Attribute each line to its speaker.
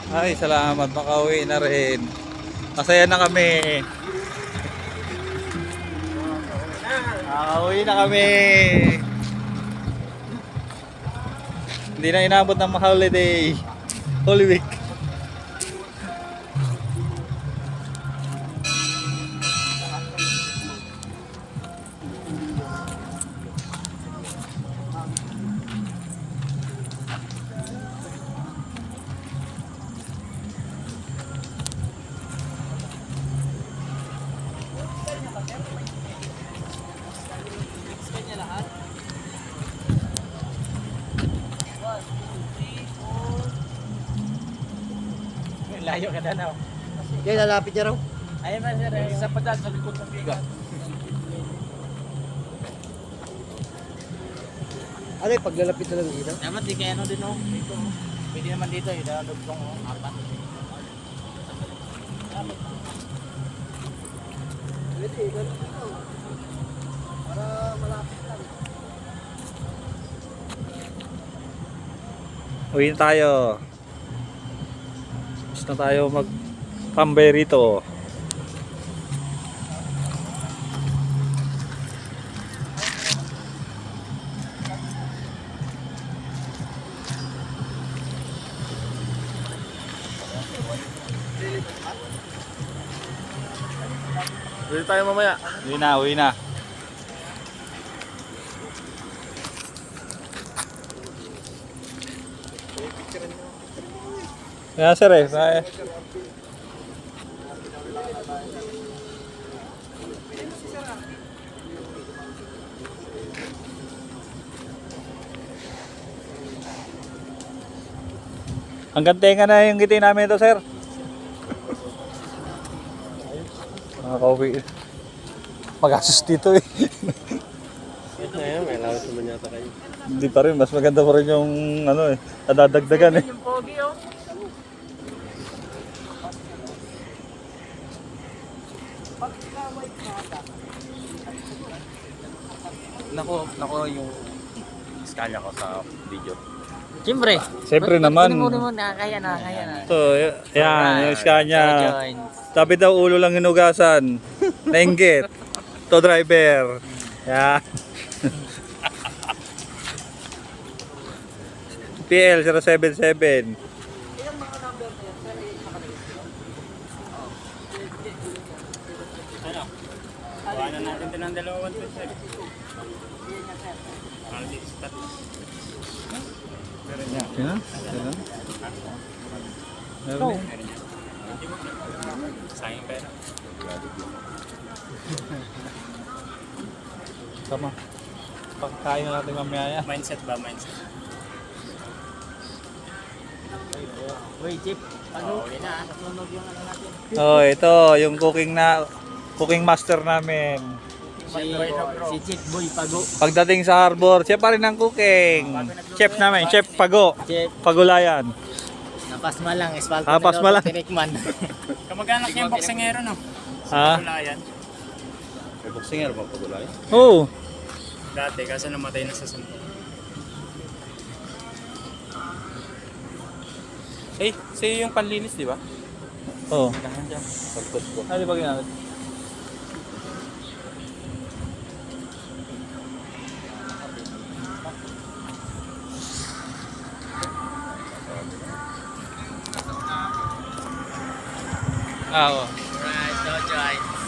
Speaker 1: Ay, salamat. Makauwi na rin. Masaya na kami. Makauwi na kami. Hindi na inabot ng holiday. Holy Week.
Speaker 2: Layo ka na.
Speaker 3: Okay, lalapit niya raw.
Speaker 2: Ayun na sir, isa pa dyan sa likod ng biga.
Speaker 3: Ano yung paglalapit na lang dito?
Speaker 2: Dapat di kaya ano din oh. Dito. Pwede naman dito, ilalog kong apat.
Speaker 3: Pwede, para malapit lang.
Speaker 1: Uwi na tayo. Gusto na tayo mag-tambay rito.
Speaker 4: Uwi tayo mamaya.
Speaker 1: Uwi na, uwi na. Kaya sir eh. Hanggang tenga na yung ngiti namin ito, sir. Nakaka-uwi. Mag-asus dito eh.
Speaker 4: Ayun, may lawat naman yata kayo.
Speaker 1: Hindi pa rin, mas maganda pa rin yung ano eh, nadadagdagan eh.
Speaker 2: Yung pogi oh.
Speaker 4: Nako yung skanya ko sa video.
Speaker 2: Siyempre.
Speaker 1: Siyempre naman.
Speaker 2: Kunin mo, nakakaya na.
Speaker 1: So, yan, yung Scania. Sabi daw ulo lang hinugasan. Nainggit. To driver. Yan. PL 077.
Speaker 4: Kuhanan natin din ang dalawang 1.5.
Speaker 1: Yan. Meron yan.
Speaker 4: Sayang pera.
Speaker 1: Tama. Pagkain na natin mamaya yan.
Speaker 4: Mindset ba? Mindset.
Speaker 2: Uy, Chip. Ano? Uwi na. Sunog yung ano natin.
Speaker 1: Oh, ito yung cooking master namin.
Speaker 2: Si Chip Boy Pago.
Speaker 1: Pagdating sa harbor, siya pa rin ang cooking. Chef namin, Chef Pago.
Speaker 2: Chip.
Speaker 1: Pagulayan.
Speaker 2: Napasma lang. Espalto
Speaker 1: Napasma lang.
Speaker 2: Tinikman.
Speaker 4: Kamag-anak niya yung boksingero, no?
Speaker 1: Ha?
Speaker 4: Pagulayan. May boksingero ba pagulayan?
Speaker 1: Oo.
Speaker 4: Dati, kasi namatay na sa suntok. Eh, sa'yo yung panlinis, di ba?
Speaker 1: Oo.
Speaker 4: Dahan dyan. Pagkot ko.
Speaker 1: Ano ba ginamit? Oo.
Speaker 2: Alright, Jojo.